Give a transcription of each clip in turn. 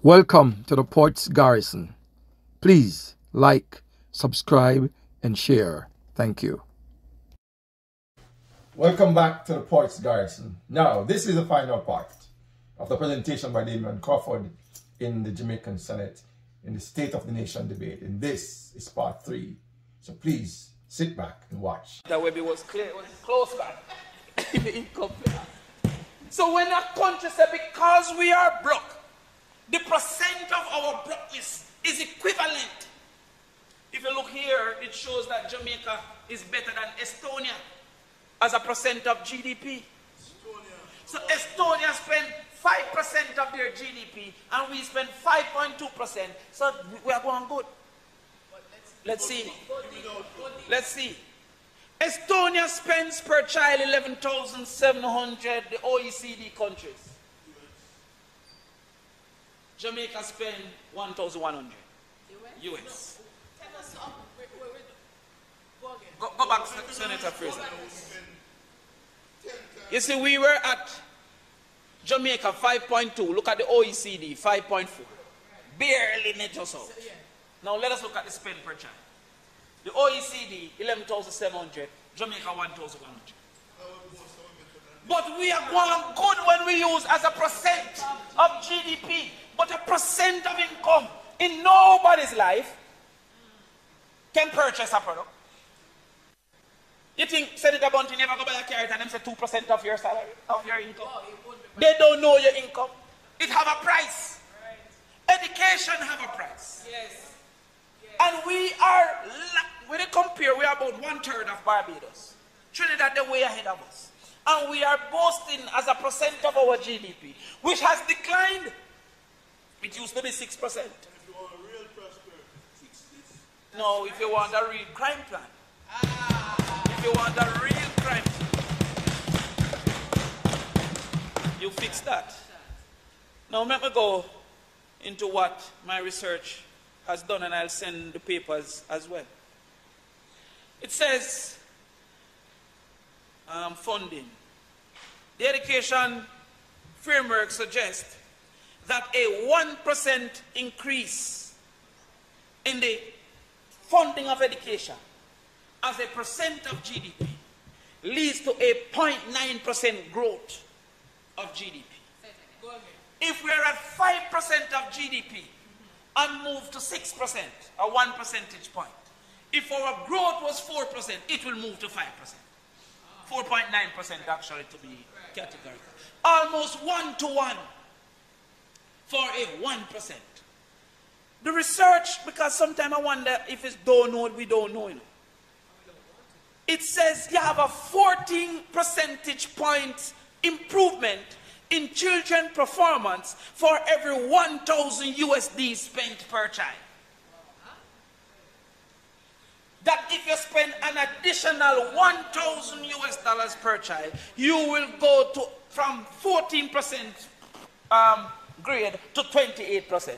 Welcome to the Ports Garrison. Please like, subscribe, and share. Thank you. Welcome back to the Ports Garrison. Now, this is the final part of the presentation by Damien Crawford in the Jamaican Senate in the State of the Nation debate. And this is part 3. So please sit back and watch. That Webby was clear, it was close back. So when a country says because we are broke, the percent of our brokenness is equivalent. If you look here, it shows that Jamaica is better than Estonia as a percent of GDP. So Estonia spend 5% of their GDP and we spend 5.2%. So we are going good. Let's see. Let's see. Estonia spends per child 11,700, the OECD countries. Jamaica spend 1,100. US. Go back, Senator Fraser. You see, we were at Jamaica 5.2. Look at the OECD 5.4. Barely net us out. Now let us look at the spend per child. The OECD 11,700. Jamaica 1,100. But we are going good when we use as a percent of GDP. But a percent of income in nobody's life can purchase a product. You think Senator Bunty never go buy a carrot and them say 2% of your salary, of your income? They don't know your income. It have a price. Right. Education have a price. Yes. And we are, when you compare, we are about 1/3 of Barbados. Trinidad, they're way ahead of us. And we are boasting as a percent of our GDP, which has declined. It used to be 6%. If you want a real prosperity, fix this. No, if you want a real crime plan. If you want a real crime plan, you fix that. Now let me go into what my research has done, and I'll send the papers as well. It says funding. The education framework suggests that a 1% increase in the funding of education as a percent of GDP leads to a 0.9% growth of GDP. If we're at 5% of GDP and move to 6%, a 1 percentage point, if our growth was 4%, it will move to 5%. 4.9% actually to be categorical. Almost 1-to-1 for a 1%. The research, because sometimes I wonder if it's don't know what we don't know. It says you have a 14 percentage point improvement in children performance for every 1,000 USD spent per child. That if you spend an additional 1,000 US dollars per child, you will go to from 14% grade to 28%.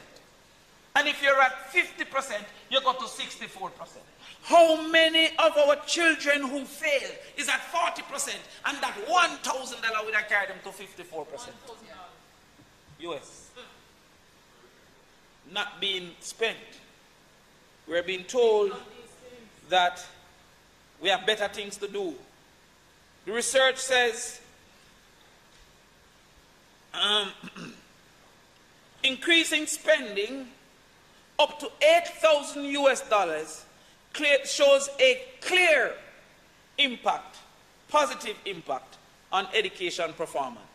And if you're at 50%, you go to 64%. How many of our children who fail is at 40%, and that $1,000 would have carried them to 54%? US. Not being spent. We're being told that we have better things to do. The research says increasing spending up to 8,000 US dollars shows a clear impact, positive impact on education performance.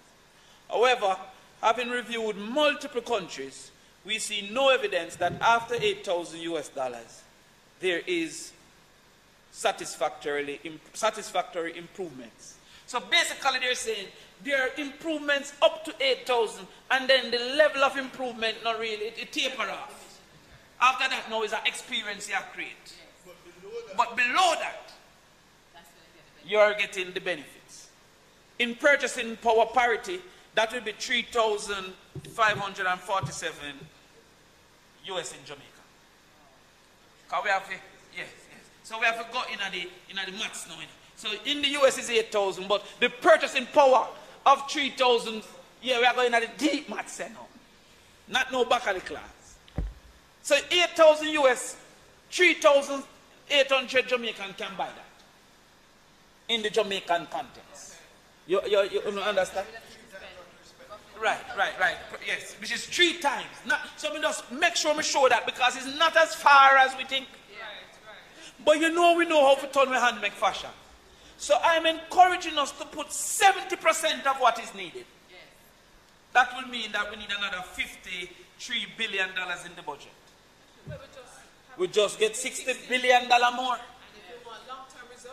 However, having reviewed multiple countries, we see no evidence that after 8,000 US dollars, there is satisfactory improvements. So basically they're saying there are improvements up to 8,000, and then the level of improvement not really, it taper off. After that now is an experience you create. But below that, you are getting the benefits. In purchasing power parity, that will be 3,547 US in Jamaica. Because we have to, yes. So we have to go in the maths now. So in the US is 8,000, but the purchasing power of 3,000, yeah, we are going at the deep maths now. Not no back of the class. So 8,000 US, 3,800 Jamaican can buy that. In the Jamaican context. You understand? Right. Yes, which is 3 times. So we just make sure we show that because it's not as far as we think. But we know how to turn our hand make fashion. So I'm encouraging us to put 70% of what is needed. That will mean that we need another $53 billion in the budget. We just get $60 billion more.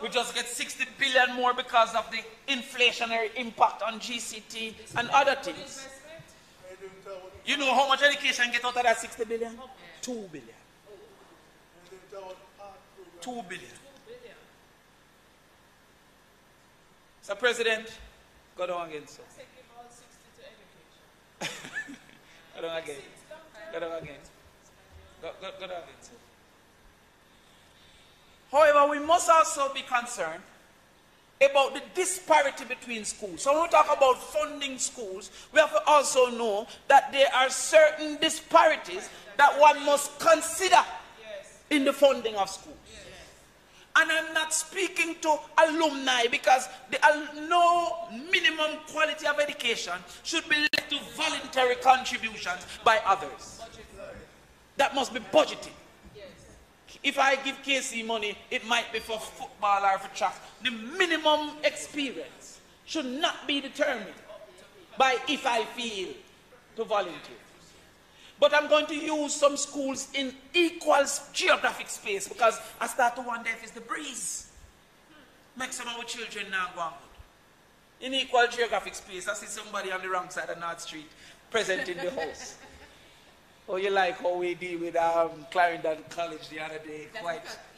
We just get 60 billion more because of the inflationary impact on GCT and other things. You know how much education get out of that 60 billion? 2 billion. 2 billion. So President, go down again, sir. Go down again. Go down again. Go down again, sir. However, we must also be concerned about the disparity between schools. So when we talk about funding schools, we have to also know that there are certain disparities that one must consider in the funding of schools. And I'm not speaking to alumni because no minimum quality of education should be left to voluntary contributions by others. That must be budgeted. If I give KC money, it might be for football or for track. The minimum experience should not be determined by if I feel to volunteer. But I'm going to use some schools in equal geographic space because I start to wonder if it's the breeze. Make some of our children now go on good. In equal geographic space, I see somebody on the wrong side of North Street present in the house. Oh, you like how we deal with Clarendon College the other day,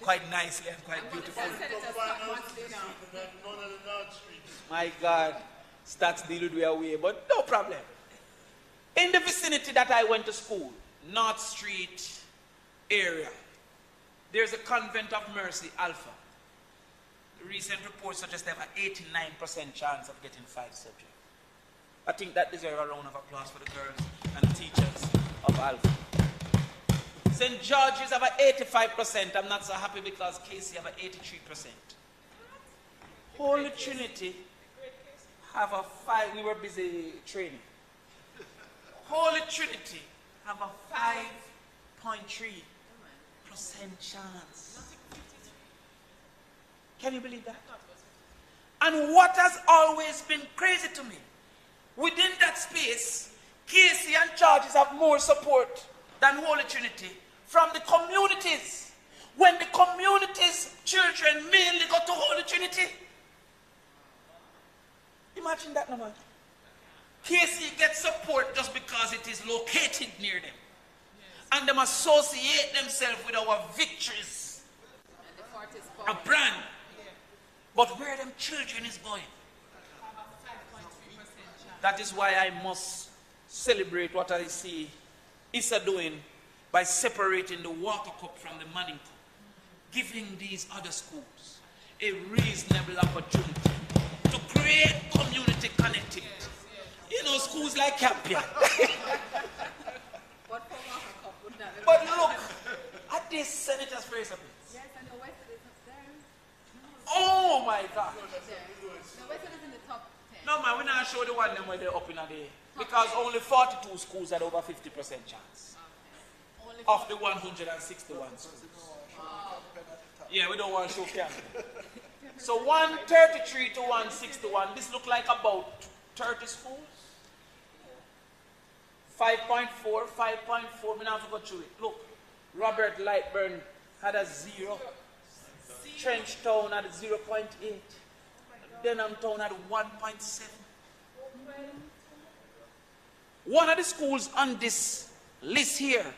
quite nicely and quite beautiful. My God, stats deal with their way, but no problem. In the vicinity that I went to school, North Street area, there's a Convent of Mercy, Alpha. The recent report suggests they have an 89% chance of getting 5 subjects. I think that deserves a round of applause for the girls and teachers of Alpha. St. George's have an 85%. I'm not so happy because KC have an 83%. Holy Trinity have a 5. We were busy training. Holy Trinity have a 5.3% chance. Can you believe that? And what has always been crazy to me, within that space, KC and Charges have more support than Holy Trinity from the communities. When the communities' children mainly go to Holy Trinity. Imagine that, no man. KC gets support just because it is located near them. And them associate themselves with our victories. A brand. But where them children is going. That is why I must celebrate what I see Issa doing by separating the water cup from the manning cup. Giving these other schools a reasonable opportunity to create community connectivity. You know, schools like Campion. But look at this Senator's Praise Appeal. Yes, and the West is there. Oh my God. The West is in the top 10. No man, we're not sure the one them where they're up in a day. Because only 42 schools had over 50% chance. Okay. Of the 161 schools. Oh. Yeah, we don't want to show Campion. So 133 to 161, this look like about 30 schools. 5.4, 5.4, we now have to go through it. Look, Robert Lightburn had a 0. Trenchtown had a 0.8. Denham Town had 1.7. One of the schools on this list here,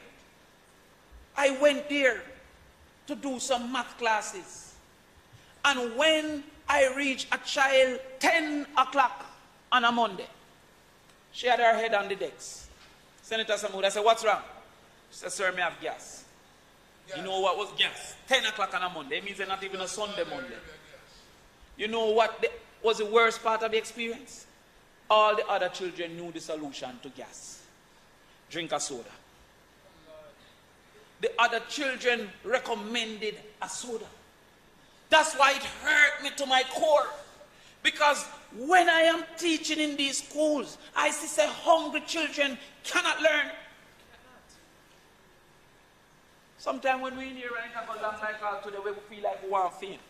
I went there to do some math classes. And when I reached a child 10 o'clock on a Monday, she had her head on the decks. Senator Samoud, I said, what's wrong? She said, sir, me have gas. You know what was gas? 10 o'clock on a Monday. It means they're not even a Sunday Monday. You know what was the worst part of the experience? All the other children knew the solution to gas. drink a soda. The other children recommended a soda. That's why it hurt me to my core. Because when I am teaching in these schools, I see say hungry children cannot learn. Sometimes when we in here right now, like today, we feel like we want to faint.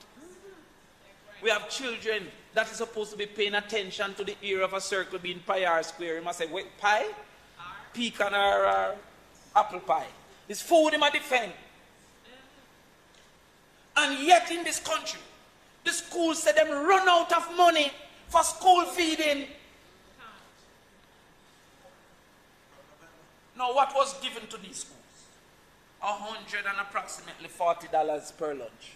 We have children that is supposed to be paying attention to the area of a circle being pie or square. You must say, wait, pie? Pecan or apple pie. It's food in my defense. And yet in this country, the schools say them run out of money for school feeding. Now what was given to these schools? Approximately $40 per lunch.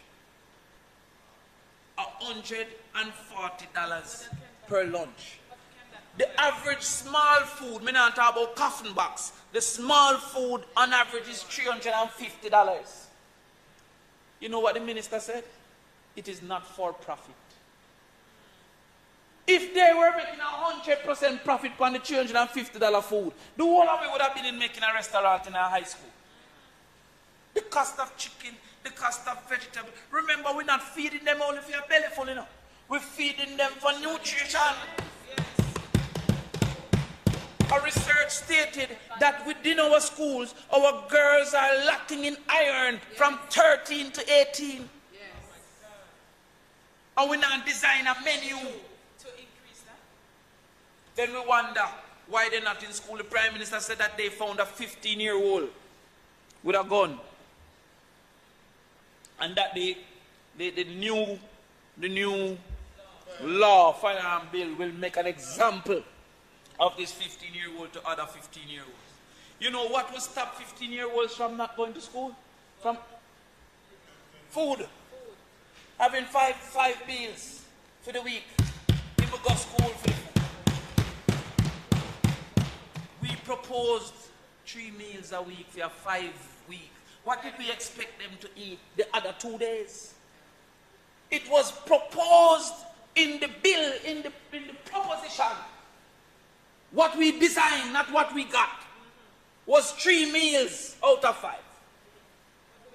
$140 per lunch. The average small food, me not talk about coffin box, the small food on average is $350. You know what the minister said? It is not for profit. If they were making 100% profit on the $350 food, the whole of it would have been in making a restaurant in a high school. The cost of chicken, the cost of vegetable. Remember, we're not feeding them only for your belly full, you know. We're feeding them for nutrition. A research stated that within our schools, our girls are lacking in iron from 13 to 18. And we now design a menu to increase that. Then we wonder why they're not in school. The Prime Minister said that they found a 15-year-old with a gun. And that the new law, firearm bill, will make an example of this 15-year-old to other 15-year-olds. You know what will stop 15-year-olds from not going to school? From food. Having five meals for the week. People go to school for the food. We proposed 3 meals a week for a 5 week. What did we expect them to eat the other 2 days? It was proposed in the bill, in the proposition. What we designed, not what we got, was 3 meals out of 5.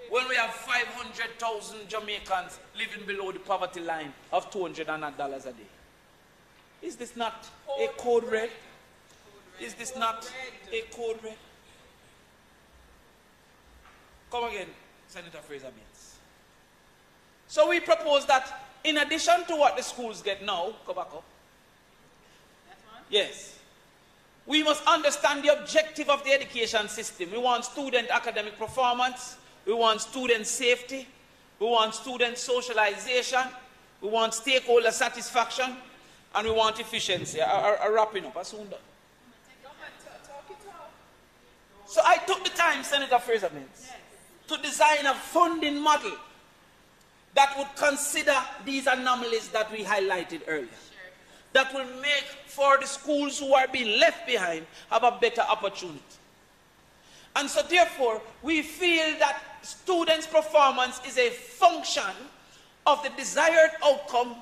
When we have 500,000 Jamaicans living below the poverty line of $200 a day. Is this not a code red? Is this not a code red? Come again, Senator Fraser-Mills. So we propose that in addition to what the schools get now, go back up. Yes. We must understand the objective of the education system. We want student academic performance. We want student safety. We want student socialization. We want stakeholder satisfaction. And we want efficiency. I'm wrapping up. I'm soon done. So I took the time, Senator Fraser-Mills, to design a funding model that would consider these anomalies that we highlighted earlier. That will make for the schools who are being left behind have a better opportunity. And so therefore, we feel that students' performance is a function of the desired outcome,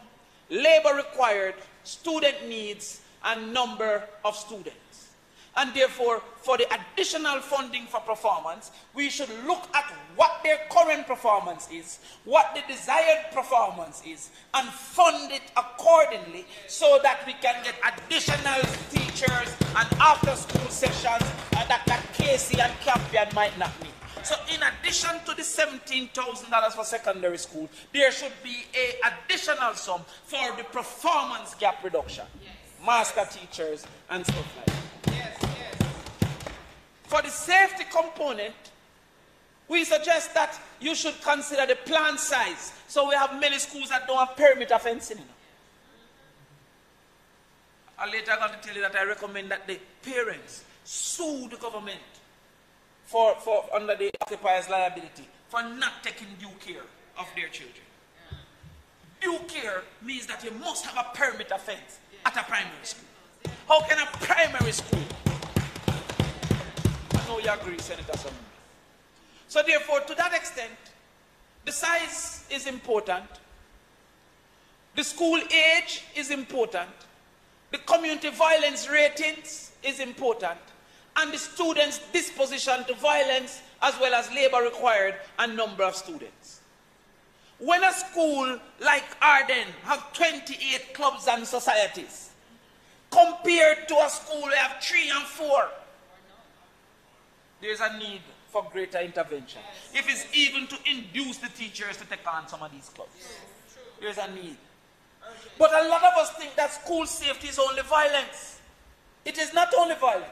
labor required, student needs, and number of students. And therefore, for the additional funding for performance, we should look at what their current performance is, what the desired performance is, and fund it accordingly so that we can get additional teachers and after-school sessions that Casey and Campion might not need. So in addition to the $17,000 for secondary school, there should be an additional sum for the performance gap reduction. Yes. Master teachers and stuff like that. For the safety component, we suggest that you should consider the plant size. So we have many schools that don't have perimeter fencing. And later I'm going to tell you that I recommend that the parents sue the government for under the occupier's liability for not taking due care of their children. Due care means that you must have a perimeter fence at a primary school. How can a primary school? I know you agree, Senator Simon. So therefore, to that extent, the size is important. The school age is important. The community violence ratings is important. and the students' disposition to violence, as well as labor required and number of students. When a school like Arden have 28 clubs and societies, compared to a school we have 3 and 4, there's a need for greater intervention. If it's even to induce the teachers to take on some of these clubs, there's a need. But a lot of us think that school safety is only violence. It is not only violence,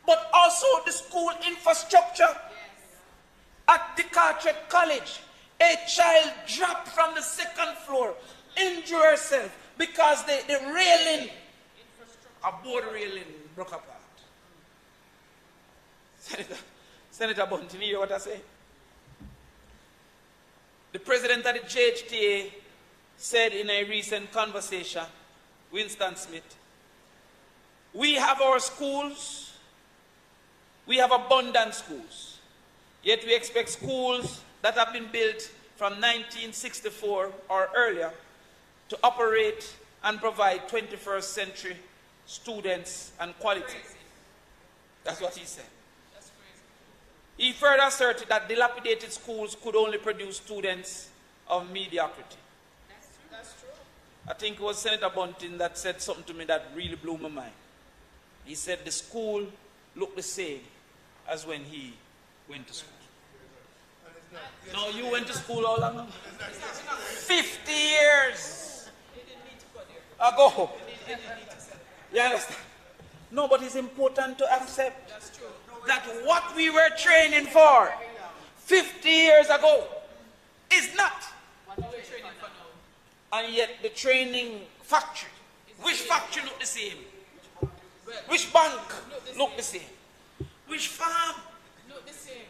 but also the school infrastructure. At the Carteret College, a child dropped from the 2nd floor, injured herself because the railing, a board railing, broke apart. Senator Bunting, you hear what I say? The president of the JHTA said in a recent conversation, Winston Smith, we have our schools, we have abundant schools, yet we expect schools that have been built from 1964 or earlier to operate and provide 21st century students and quality. That's what he said. He further asserted that dilapidated schools could only produce students of mediocrity. That's true. I think it was Senator Bunting that said something to me that really blew my mind. He said the school looked the same as when he went to school. No, you went to school all along? 50 years ago. You understand? No, but it's important to accept that what we were training for 50 years ago is not what we're training for now. And yet the training factory, which factory look the same? Which bank look the same? Which farm look the same?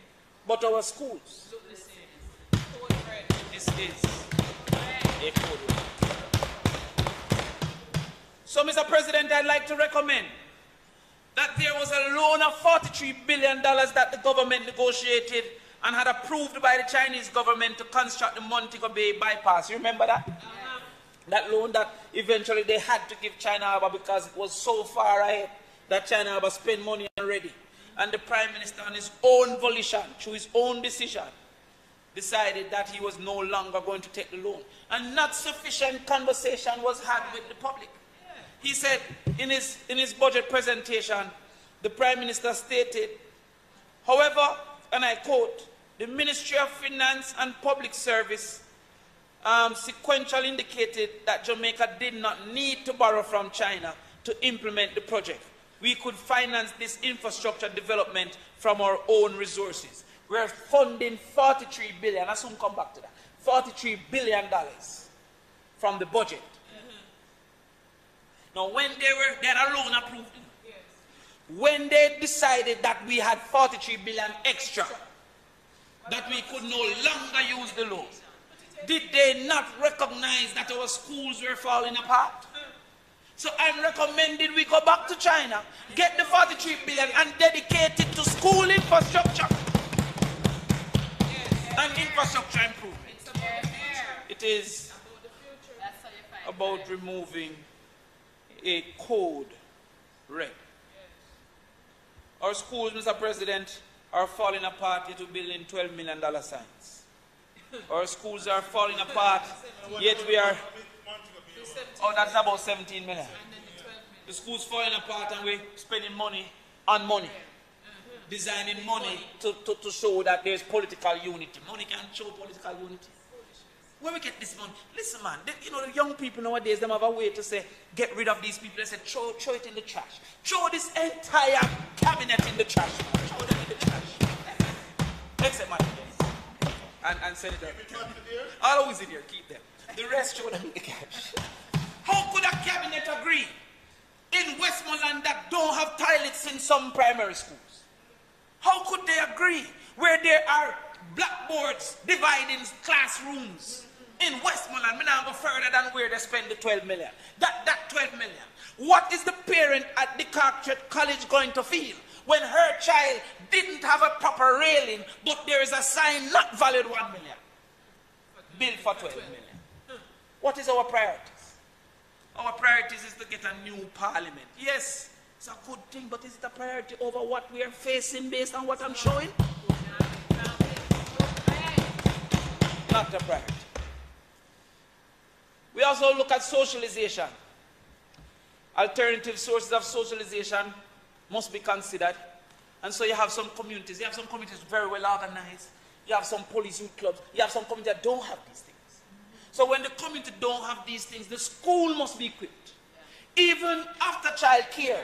But our schools look the same. This is a code red. So, Mr. President, I'd like to recommend that there was a loan of $43 billion that the government negotiated and had approved by the Chinese government to construct the Montego Bay bypass. You remember that? That loan that eventually they had to give China Harbour because it was so far ahead that China Harbour spent money already. And the Prime Minister, on his own volition, through his own decision, decided that he was no longer going to take the loan. And not sufficient conversation was had with the public. He said in his budget presentation, the Prime Minister stated, however, and I quote, the Ministry of Finance and Public Service sequentially indicated that Jamaica did not need to borrow from China to implement the project. We could finance this infrastructure development from our own resources. We're funding $43 billion, I soon come back to that, $43 billion from the budget. Now, when they had a loan approved, when they decided that we had $43 billion extra, that we could no longer use the loan, did they not recognize that our schools were falling apart? So I'm recommending we go back to China, get the $43 billion and dedicate it to school infrastructure and infrastructure improvement. It is about removing a code red. Our schools, Mr. President, are falling apart, yet we're building $12 million signs. Our schools are falling apart, yet we are... Oh, that's about 17 million. The school's falling apart and we're spending money on money. Designing money to show that there's political unity. Money can't show political unity. Where we get this money? Listen, man, you know, the young people nowadays, they have a way to say, get rid of these people. They say, throw it in the trash. Throw this entire cabinet in the trash. Throw them in the trash. Except my and Senator. I'll always in here, keep them. The rest throw them in the cash. How could a cabinet agree in Westmoreland that don't have toilets in some primary schools? How could they agree where there are blackboards dividing classrooms in Westmoreland? Me now go further than where they spend the 12 million. That 12 million. What is the parent at the Carteret College going to feel when her child didn't have a proper railing, but there is a sign not valued 1 million, billed for 12 million? What is our priorities? Our priorities is to get a new parliament. Yes, It's a good thing, but is it a priority over what we are facing based on what I'm showing? Not a priority. We also look at socialization. Alternative sources of socialization must be considered. And so you have some communities. You have some communities very well organized. You have some police youth clubs. You have some communities that don't have these things. So when the community don't have these things, the school must be equipped. Even after child care,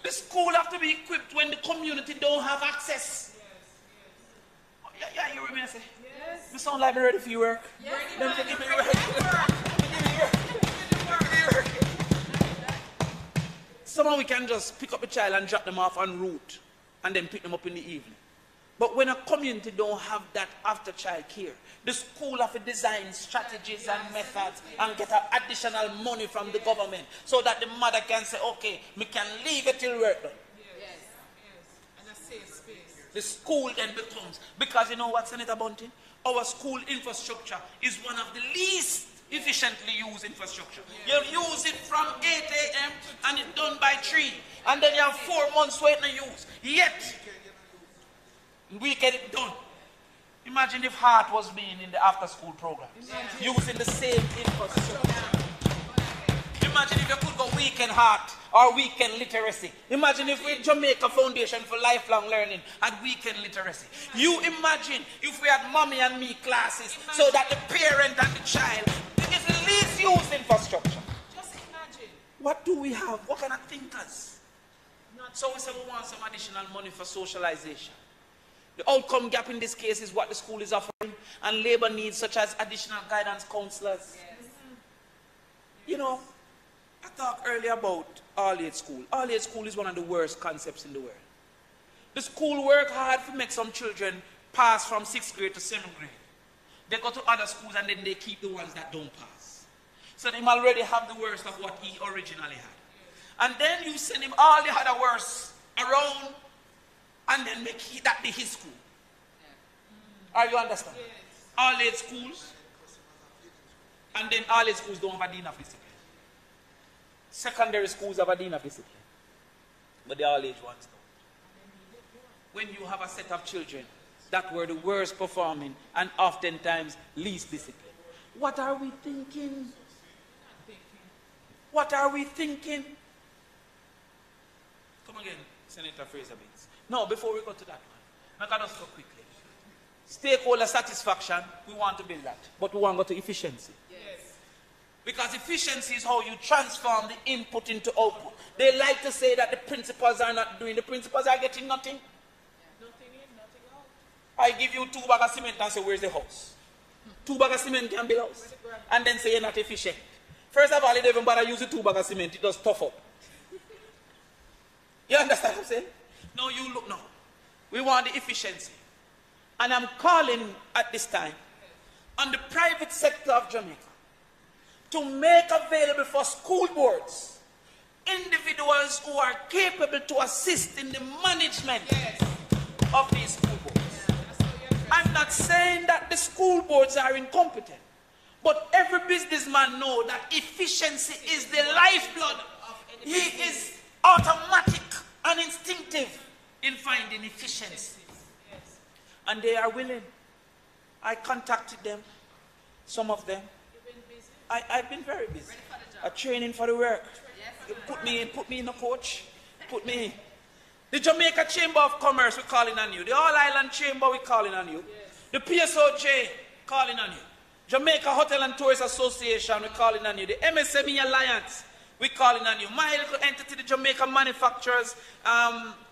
the school have to be equipped when the community don't have access. Yeah, you remember say? Yes. You sound like I'm ready for your work. Yes. Let me give me your work. Somehow we can just pick up a child and drop them off en route and then pick them up in the evening. But when a community don't have that after child care, the school have to design strategies and methods and get additional money from the government so that the mother can say, okay, we can leave it till work done. Yes. And a safe space. The school then becomes, because you know what, Senator Bunting? Our school infrastructure is one of the least efficiently used infrastructure. You use it from 8 a.m. and it's done by 3. And then you have 4 months waiting to use. Yet, we get it done. Imagine if Heart was being in the after-school program, using the same infrastructure. Imagine if you could go weekend Heart or weekend literacy. Imagine if we Jamaica Foundation for Lifelong Learning had weekend literacy. You imagine if we had mommy and me classes so that the parent and the child, it's the least used infrastructure. Just imagine. What do we have? What kind of thinkers? So we say we want some additional money for socialization. The outcome gap in this case is what the school is offering, and labor needs such as additional guidance counselors. Yes. You know, I talked earlier about all-age school. All-age school is one of the worst concepts in the world. The school work hard to make some children pass from 6th grade to 7th grade. They go to other schools and then they keep the ones that don't pass. So they already have the worst of what he originally had. And then you send him all the other worst around and then make that be his school. Are you understand? Yes. All-age schools, and then all-age schools don't have a dean of discipline. Secondary schools have a dean of discipline, but the all-age ones don't. When you have a set of children that were the worst performing and oftentimes least disciplined, what are we thinking? What are we thinking? Come again, Senator Fraser Bates. No, before we go to that one, let us go quickly. Stakeholder satisfaction, we want to build that, but we want to go to efficiency. Yes. Because efficiency is how you transform the input into output. They like to say that the principals are not doing, the principals are getting nothing. Yeah. Nothing in, nothing out. I give you 2 bags of cement and say, where's the house? 2 bags of cement can build house. And then say you're not efficient. First of all, you don't even bother using 2 bags of cement, it does tough up. You understand what I'm saying? No, you look now. We want the efficiency. And I'm calling at this time on the private sector of Jamaica to make available for school boards individuals who are capable to assist in the management of these school boards. I'm not saying that the school boards are incompetent, but every businessman knows that efficiency is the lifeblood. He is automatic and instinctive in finding efficiency. And they are willing. I contacted them, some of them. You've been busy? I've been very busy. A training for the work. Put me in a coach. Put me in. The Jamaica Chamber of Commerce, we're calling on you. The All Island Chamber, we're calling on you. The PSOJ, calling on you. Jamaica Hotel and Tourist Association, we're calling on you. The MSME Alliance, we're calling on you. My little entity, the Jamaica Manufacturers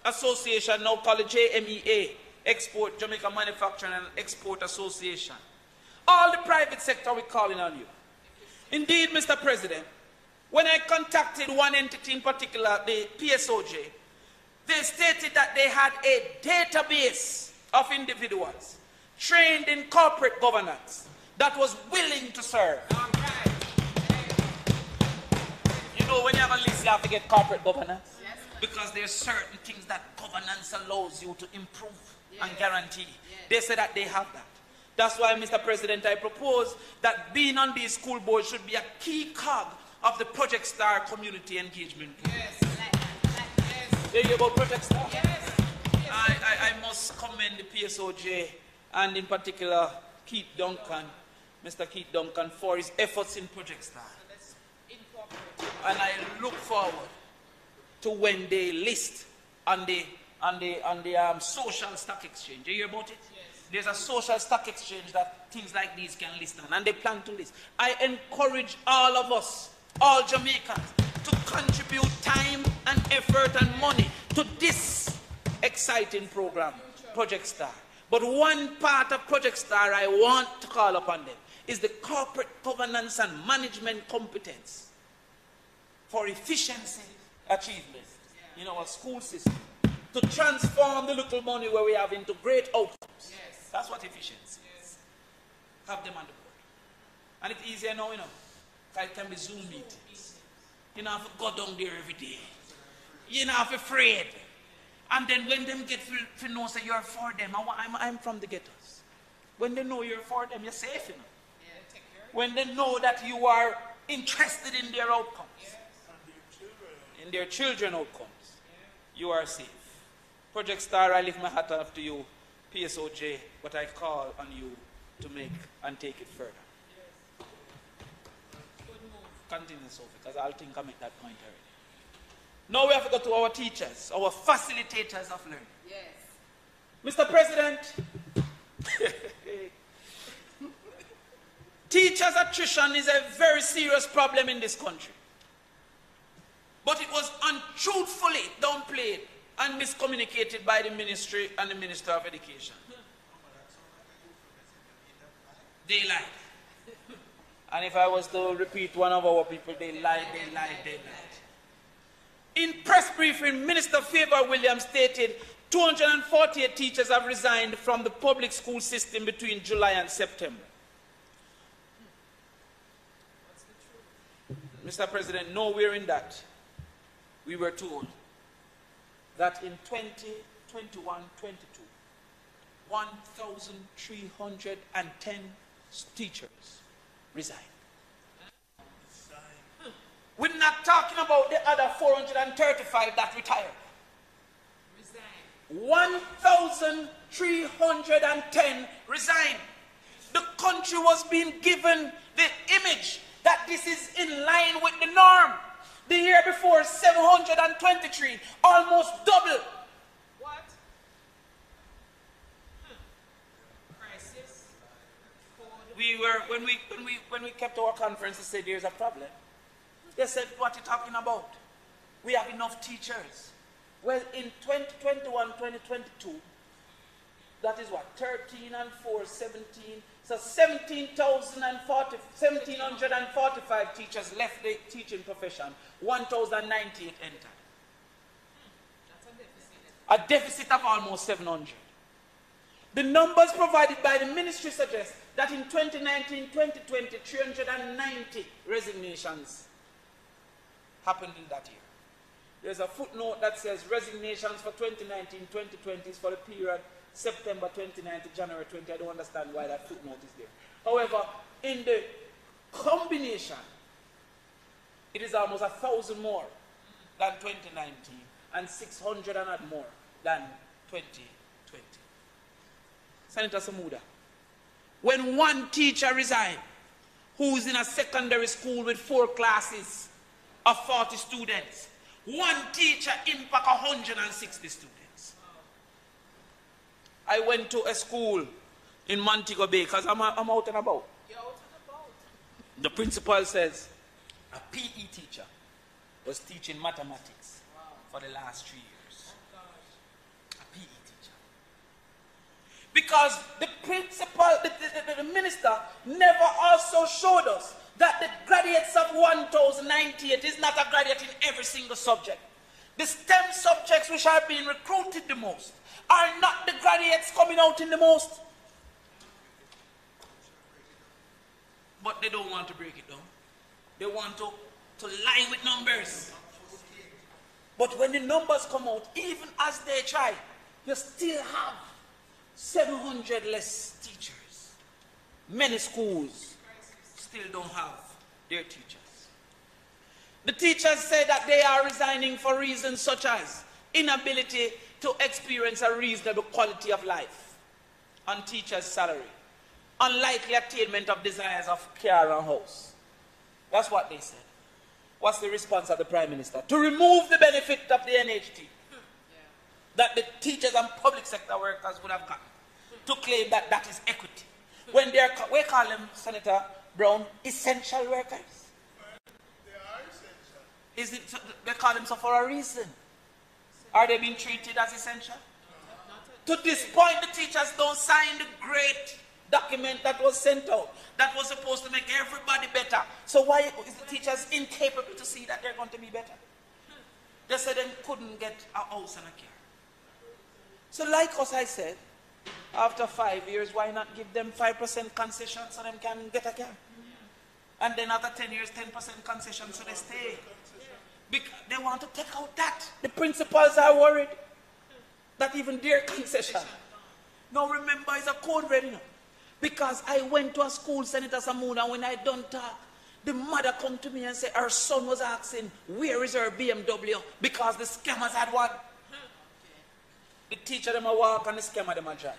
Association, now called the JMEA. Export, Jamaica Manufacturing and Export Association. All the private sector, we're calling on you. Indeed, Mr. President, when I contacted one entity in particular, the PSOJ, they stated that they had a database of individuals trained in corporate governance that was willing to serve. You know, when you have a list, you have to get corporate governance. Yes. Because there's certain things that governance allows you to improve and guarantee. They say that they have that. That's why, Mr. President, I propose that being on these school boards should be a key cog of the Project Star community engagement. Yes. You hear about Project Star? Yes. I must commend the PSOJ and in particular Keith Duncan, Mr. Keith Duncan, for his efforts in Project Star. Let's incorporate. And I look forward to when they list on the social stock exchange. You hear about it? Yes. There's a social stock exchange that things like these can list on, and they plan to list. I encourage all of us, all Jamaicans, to contribute time and effort and money to this exciting program, Project Star. But one part of Project Star I want to call upon them is the corporate governance and management competence for efficiency achievement in our school system, to transform the little money where we have into great outcomes. Yes. That's what efficiency is. Have them on the board. And it's easier now, you know. It can be Zoom meetings. You don't have to go down there every day. You don't have to afraid. And then when them get to know that you're for them, I'm from the ghettos. When they know you're for them, you're safe, you know. Yeah, take care. When they know that you are interested in their outcomes, in their children outcomes, you are safe. Project Star, I lift my hat off to you, PSOJ, but I call on you to make and take it further. Good move. Continue, Sophie, because I'll think I make that point already. Now we have to go to our teachers, our facilitators of learning. Yes. Mr. President, teachers' attrition is a very serious problem in this country. But it was untruthfully downplayed and miscommunicated by the ministry and the Minister of Education. They lied. And if I was to repeat one of our people, they lied, they lied, they lied. In press briefing, Minister Favor Williams stated 248 teachers have resigned from the public school system between July and September. Mr. President, nowhere in that we were told that in 2021-22, 1,310 teachers resigned. We're not talking about the other 435 that retired. Resign. 1,310 resigned. The country was being given the image that this is in line with the norm. The year before, 723, almost double. What? Crisis. We were when we kept our conference, they said there's a problem. They said, what are you talking about? We have enough teachers. Well, in 2021-2022, that is what? 13 and 4, 17. So 1,745 teachers left the teaching profession. 1,098 entered. That's a deficit. A deficit of almost 700. The numbers provided by the ministry suggest that in 2019-2020, 390 resignations happened in that year. There's a footnote that says resignations for 2019-2020 is for the period September 29 to January 20. I don't understand why that footnote is there. However, in the combination, it is almost 1,000 more than 2019 and 600 and odd more than 2020. Senator Samuda, when one teacher resigns, who's in a secondary school with 4 classes of 40 students, one teacher impact 160 students. I went to a school in Montego Bay because I'm out and about. You're out and about. The principal says a PE teacher was teaching mathematics for the last 3 years. Oh, gosh. A PE teacher. Because the principal, the minister never also showed us that the graduates of 1,098 is not a graduate in every single subject. The STEM subjects which are being recruited the most are not the graduates coming out in the most. But they don't want to break it down. They want to lie with numbers. But when the numbers come out, even as they try, you still have 700 less teachers. Many schools still don't have their teachers. The teachers say that they are resigning for reasons such as inability to experience a reasonable quality of life on teachers' salary, unlikely attainment of desires of car and house. That's what they said. What's the response of the Prime Minister? To remove the benefit of the NHT that the teachers and public sector workers would have gotten, to claim that that is equity. When we call them, Senator Brown, essential workers. They are essential. Is it, they call them so for a reason? Are they being treated as essential? To this point, the teachers don't sign the great document that was sent out, that was supposed to make everybody better. So why is the teachers incapable to see that they're going to be better? They said they couldn't get a house and a car. So like us, I said, after 5 years, why not give them 5% concession so they can get a car? And then after 10 years, 10% concession so they stay. Because they want to take out that. The principals are worried that even their concession. Now remember, it's a code red, you know. Because I went to a school, Senator Samoon, and when I done talk, the mother come to me and say her son was asking, where is her BMW? Because the scammers had one. The teacher them a walk and the scammer them a drive.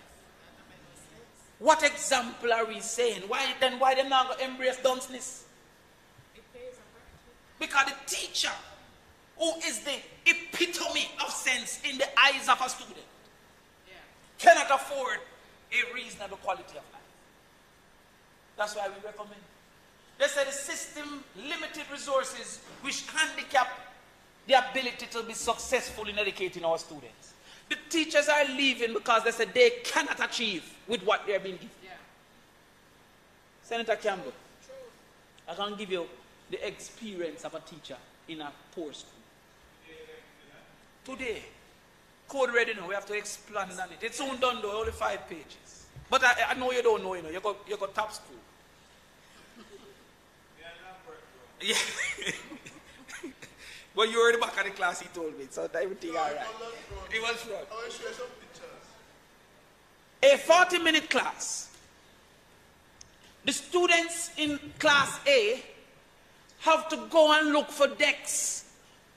What example are we saying? Why then why they not going to embrace dunceness? Because the teacher, who is the epitome of sense in the eyes of a student, cannot afford a reasonable quality of life. That's why we recommend. They say the system limited resources which handicap the ability to be successful in educating our students. The teachers are leaving because they said they cannot achieve with what they're being given. Senator Campbell, I can give you the experience of a teacher in a poor school. Today, code ready now, we have to explain on it. It's soon done though, only 5 pages. But I know you don't know, you know, you got top school. Yeah. But you were in the back of the class, he told me, so everything all right. It was fun. I want to show you some pictures. A 40-minute class. The students in class A have to go and look for decks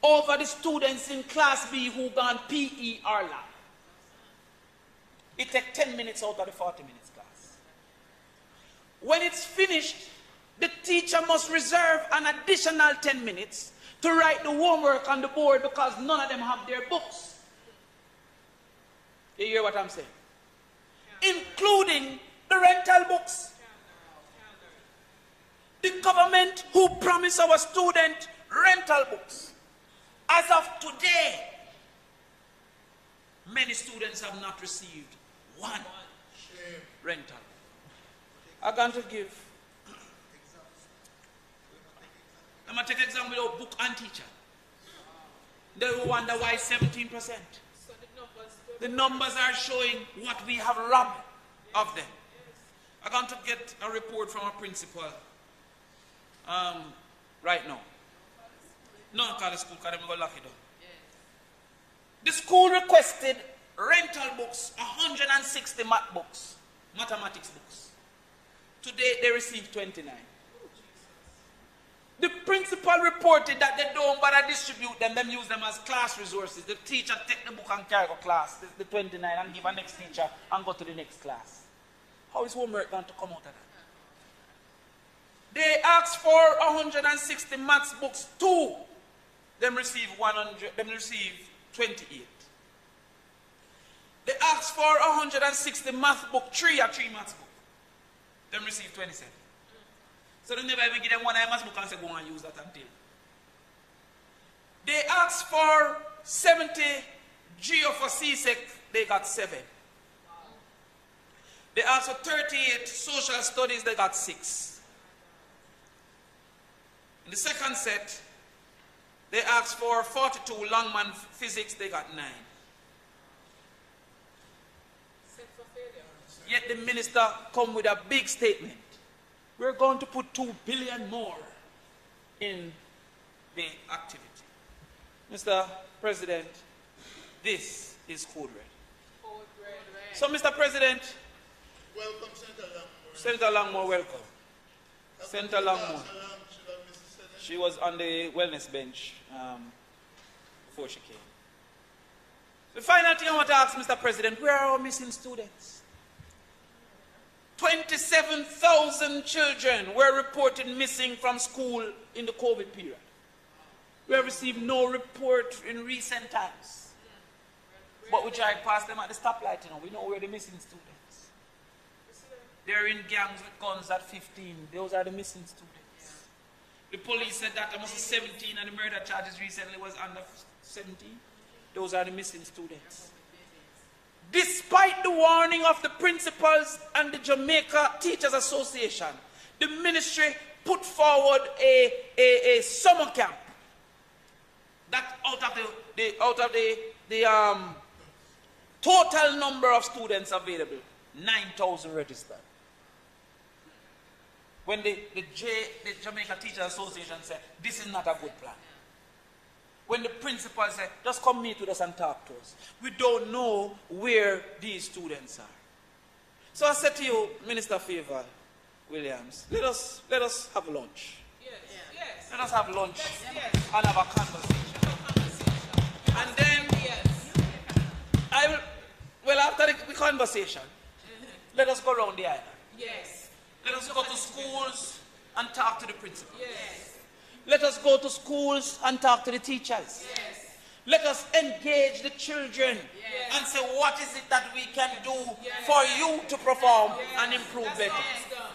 over the students in class B who gone PE or lab. It takes 10 minutes out of the 40 minutes class. When it's finished, the teacher must reserve an additional 10 minutes to write the homework on the board because none of them have their books. You hear what I'm saying? Including the rental books. The government who promised our student rental books. As of today, many students have not received one rental. I'm going to give. I'm going to take example without book and teacher. They will wonder why 17%. So The numbers are showing what we have robbed of them. I'm going to get a report from a principal right now. No, call the school because I'm going to lock it down. The school requested rental books, 160 math books, mathematics books. Today they received 29. The principal reported that they don't bother distribute them, use them as class resources. The teacher take the book and carry go class, the 29, and give a next teacher and go to the next class. How is homework going to come out of that? They asked for 160 maths books, 2. Them receive 100, them receive 28. They asked for 160 math book, 3 maths book. Them receive 27. So they never even give them one maths book and say, go and use that until. They asked for 70 Geo for CSEC, they got 7. They asked for 38 social studies, they got 6. In the second set, they asked for 42 Longman physics, they got 9. Yet the minister come with a big statement. We're going to put 2 billion more in the activity. Mr. President, this is code red. So, Mr. President, Welcome, Senator Langmore. Senator Langmore, welcome. Senator Langmore. She was on the wellness bench before she came. The final thing I want to ask, Mr. President, where are our missing students? 27,000 children were reported missing from school in the COVID period. We have received no report in recent times. But we drive past them at the stoplight, you know. We know where the missing students. They're in gangs with guns at 15. Those are the missing students. The police said that almost 17 and the murder charges recently was under 17. Those are the missing students. Despite the warning of the principals and the Jamaica Teachers Association, the ministry put forward a summer camp. That out of the total number of students available, 9,000 registered. When the Jamaica Teachers Association said, this is not a good plan. When the principal said, just come meet with us and talk to us. We don't know where these students are. So I said to you, Minister Favor Williams, let us have lunch. Yes. Yes. Let us have lunch Yes. and have a conversation. And then, Yes. well, after the conversation, let us go around the island. Yes. Let us go to schools and talk to the principals. Yes. Let us go to schools and talk to the teachers. Yes. Let us engage the children Yes. and say, what is it that we can do Yes. for you to perform Yes. and improve That's better? awesome.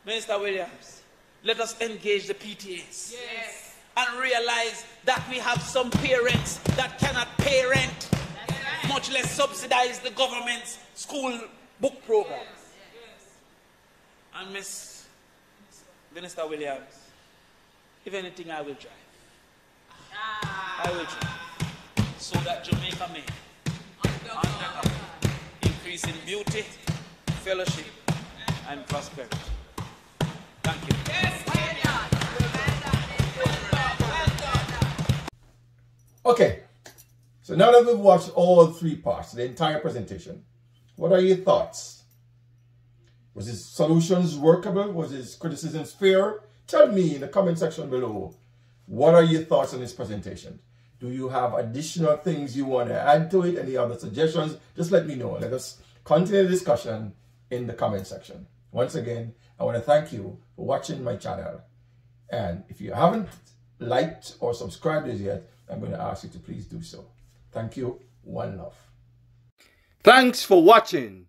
Minister Williams, let us engage the PTAs Yes. and realize that we have some parents that cannot pay rent, That's much less subsidize the government's school book program. Yes. And Miss Minister Williams, if anything, I will drive. I will drive. So that Jamaica may increase in beauty, fellowship, and prosperity. Thank you. Yes. Okay, so now that we've watched all three parts, the entire presentation, what are your thoughts? Was his solutions workable? Was his criticisms fair? Tell me in the comment section below, what are your thoughts on this presentation? Do you have additional things you want to add to it? Any other suggestions? Just let me know. Let us continue the discussion in the comment section. Once again, I want to thank you for watching my channel. And if you haven't liked or subscribed as yet, I'm going to ask you to please do so. Thank you. One love. Thanks for watching.